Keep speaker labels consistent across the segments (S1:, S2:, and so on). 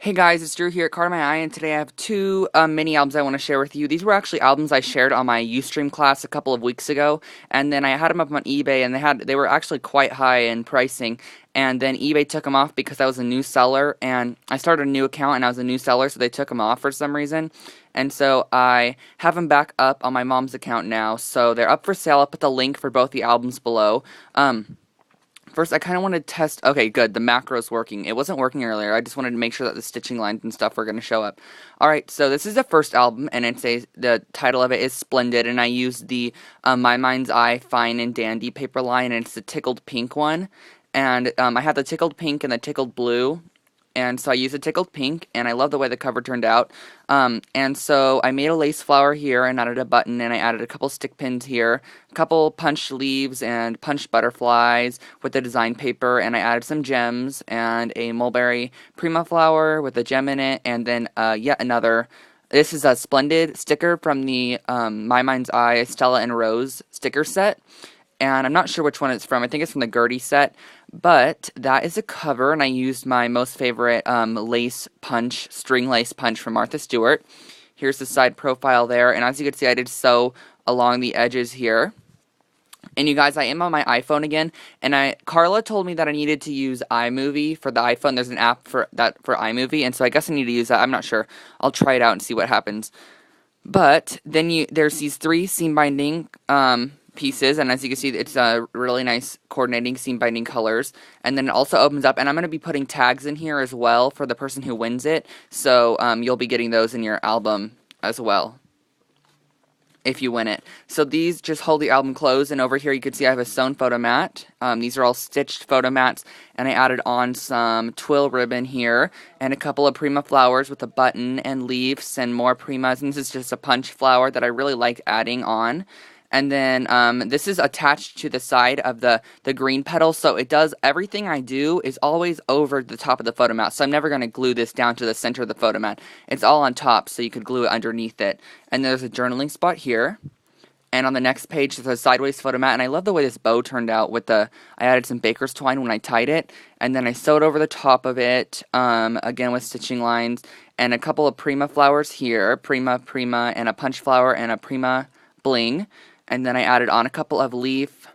S1: Hey guys, it's Drew here at Card My Eye, and today I have two mini albums I want to share with you. These were actually albums I shared on my Ustream class a couple of weeks ago, and then I had them up on eBay, and they were actually quite high in pricing. And then eBay took them off because I was a new seller, and I started a new account, and I was a new seller, so they took them off for some reason. And so I have them back up on my mom's account now, so they're up for sale. I'll put the link for both the albums below. First, I kind of want to test. Okay, good. The macro's working. It wasn't working earlier. I just wanted to make sure that the stitching lines and stuff were going to show up. All right, so this is the first album, and the title of it is Splendid, and I used the My Mind's Eye Fine and Dandy paper line, and it's the tickled pink one. And I have the tickled pink and the tickled blue, and so I used a tickled pink, and I love the way the cover turned out. And so I made a lace flower here and added a button, and I added a couple stick pins here, a couple punched leaves and punched butterflies with the design paper, and I added some gems and a mulberry prima flower with a gem in it, and then yet another. This is a Splendid sticker from the My Mind's Eye Stella and Rose sticker set. And I'm not sure which one it's from. I think it's from the Gertie set. But that is a cover, and I used my most favorite lace punch, string lace punch from Martha Stewart. Here's the side profile there, and as you can see, I did sew along the edges here. And you guys, I am on my iPhone again, and Carla told me that I needed to use iMovie for the iPhone. There's an app for iMovie, and so I guess I need to use that. I'm not sure. I'll try it out and see what happens. But then there's these three seam binding pieces, and as you can see, it's a really nice coordinating seam binding colors. And then it also opens up, and I'm going to be putting tags in here as well for the person who wins it. So you'll be getting those in your album as well if you win it. So these just hold the album closed, and over here you can see I have a sewn photo mat. These are all stitched photo mats, and I added on some twill ribbon here, and a couple of prima flowers with a button and leaves and more primas, and this is just a punch flower that I really like adding on. And then this is attached to the side of the green petal, so it does everything I do is always over the top of the photo mat. So I'm never going to glue this down to the center of the photo mat. It's all on top, so you could glue it underneath it. And there's a journaling spot here. And on the next page, there's a sideways photo mat, and I love the way this bow turned out with I added some baker's twine when I tied it, and then I sewed over the top of it, again with stitching lines, and a couple of prima flowers here, prima, and a punch flower, and a prima bling. And then I added on a couple of a leaf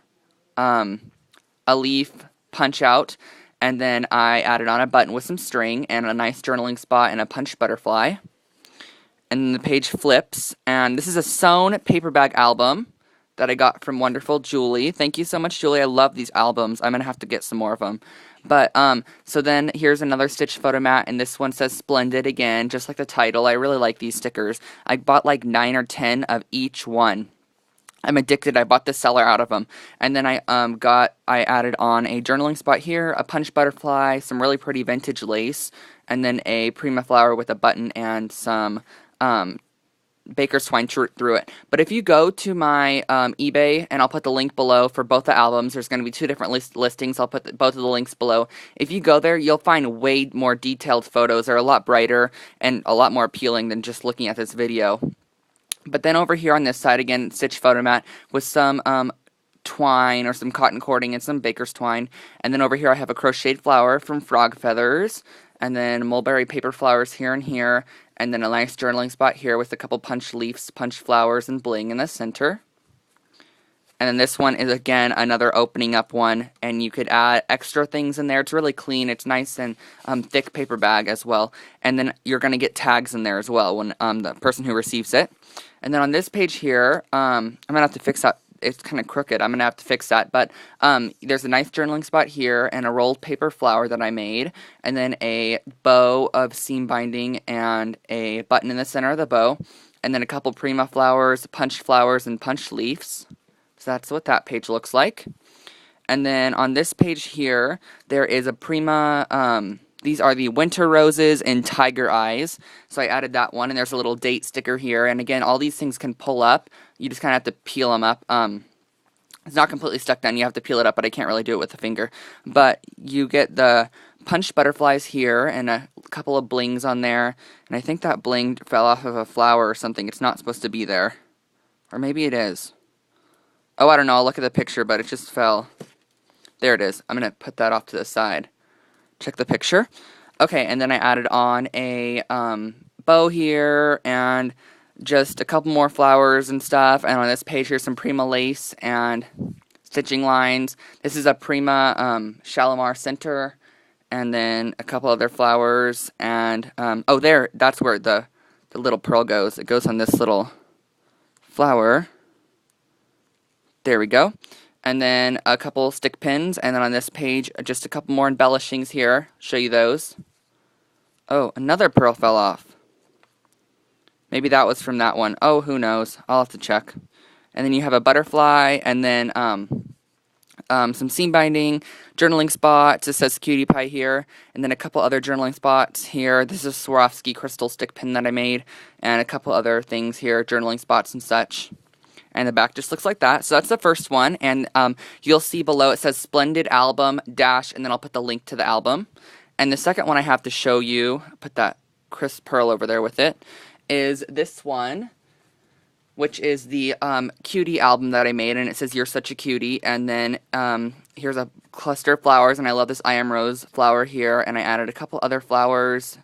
S1: punch out, and then I added on a button with some string and a nice journaling spot and a punch butterfly. And then the page flips, and this is a sewn paper bag album that I got from wonderful Julie. Thank you so much, Julie. I love these albums. I'm gonna have to get some more of them. But so then here's another stitched photo mat, and this one says Splendid again, just like the title. I really like these stickers. I bought like 9 or 10 of each one. I'm addicted. I bought the seller out of them. And then I added on a journaling spot here, a punch butterfly, some really pretty vintage lace, and then a prima flower with a button and some baker's twine through it. But if you go to my eBay, and I'll put the link below for both the albums, there's going to be two different listings. I'll put both of the links below. If you go there, you'll find way more detailed photos. They're a lot brighter and a lot more appealing than just looking at this video. But then over here on this side, again, stitched photo mat with some twine or some cotton cording and some baker's twine. And then over here I have a crocheted flower from Frog Feathers, and then mulberry paper flowers here and here, and then a nice journaling spot here with a couple punch leaves, punch flowers, and bling in the center. And then this one is, again, another opening up one, and you could add extra things in there. It's really clean. It's nice and thick paper bag as well. And then you're going to get tags in there as well when the person who receives it. And then on this page here, I'm going to have to fix that. It's kind of crooked. I'm going to have to fix that. But there's a nice journaling spot here and a rolled paper flower that I made. And then a bow of seam binding and a button in the center of the bow. And then a couple prima flowers, punch flowers, and punch leaves. So that's what that page looks like. And then on this page here, there is a prima, these are the winter roses and tiger eyes. So I added that one, and there's a little date sticker here. And again, all these things can pull up. You just kind of have to peel them up. It's not completely stuck down. You have to peel it up, but I can't really do it with a finger. But you get the punched butterflies here and a couple of blings on there. And I think that bling fell off of a flower or something. It's not supposed to be there. Or maybe it is. Oh, I don't know. I'll look at the picture, but it just fell. There it is. I'm going to put that off to the side. Check the picture. Okay, and then I added on a bow here and just a couple more flowers and stuff. And on this page, here's some Prima lace and stitching lines. This is a Prima Shalimar center, and then a couple other flowers. And oh, there, that's where the little pearl goes. It goes on this little flower. There we go. And then a couple stick pins, and then on this page, just a couple more embellishings here. Show you those. Oh, another pearl fell off. Maybe that was from that one. Oh, who knows? I'll have to check. And then you have a butterfly, and then some seam binding, journaling spots. It says Cutie Pie here, and then a couple other journaling spots here. This is a Swarovski crystal stick pin that I made, and a couple other things here, journaling spots and such. And the back just looks like that. So that's the first one, and you'll see below it says Splendid Album dash, and then I'll put the link to the album. And the second one I have to show you, put that crisp pearl over there with it, is this one, which is the cutie album that I made, and it says You're Such a Cutie. And then here's a cluster of flowers, and I love this I Am Rose flower here, and I added a couple other flowers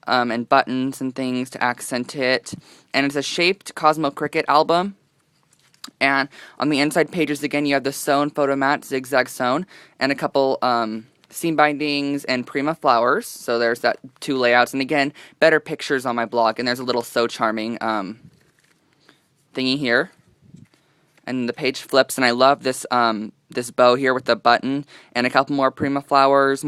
S1: and buttons and things to accent it. And it's a shaped Cosmo Cricket album. And on the inside pages, again, you have the sewn photo mat, zigzag sewn, and a couple seam bindings and Prima flowers. So there's that 2 layouts. And again, better pictures on my blog. And there's a little So Charming thingy here. And the page flips, and I love this this bow here with the button, and a couple more Prima flowers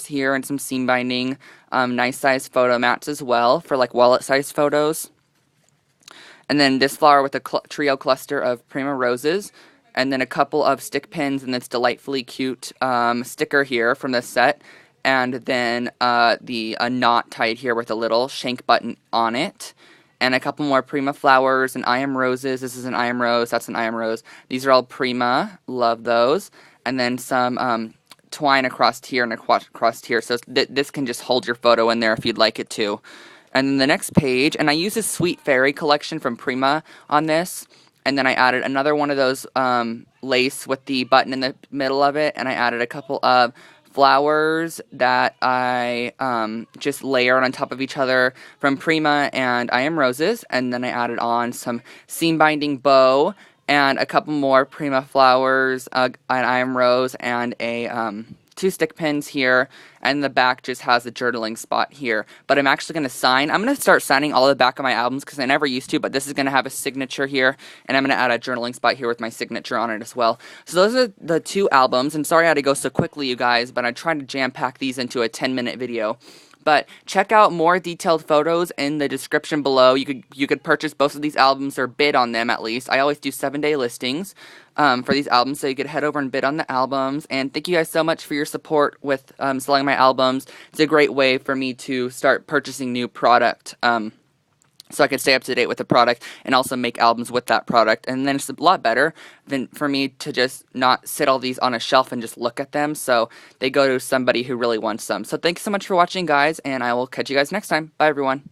S1: here, and some seam binding. Nice size photo mats as well for like wallet size photos. And then this flower with a trio cluster of Prima roses, and then a couple of stick pins, and this delightfully cute sticker here from this set, and then a knot tied here with a little shank button on it, and a couple more Prima flowers and I Am Roses. This is an I Am Rose, that's an I Am Rose. These are all Prima, love those. And then some twine across here and across here, so this can just hold your photo in there if you'd like it to. And then the next page, and I use this Sweet Fairy collection from Prima on this, and then I added another one of those lace with the button in the middle of it, and I added a couple of flowers that I just layered on top of each other from Prima and I Am Roses, and then I added on some seam binding bow and a couple more Prima flowers, an I Am Rose, and a 2 stick pins here, and the back just has a journaling spot here. But I'm actually going to I'm going to start signing all the back of my albums because I never used to, but this is going to have a signature here, and I'm going to add a journaling spot here with my signature on it as well. So those are the 2 albums, and sorry I had to go so quickly, you guys, but I tried to jam-pack these into a 10-minute video. But check out more detailed photos in the description below. You could purchase both of these albums or bid on them at least. I always do 7-day listings for these albums, so you could head over and bid on the albums. And thank you guys so much for your support with selling my albums. It's a great way for me to start purchasing new product. So I can stay up to date with the product and also make albums with that product. And then it's a lot better than for me to just not sit all these on a shelf and just look at them. So they go to somebody who really wants them. So thanks so much for watching, guys, and I will catch you guys next time. Bye, everyone.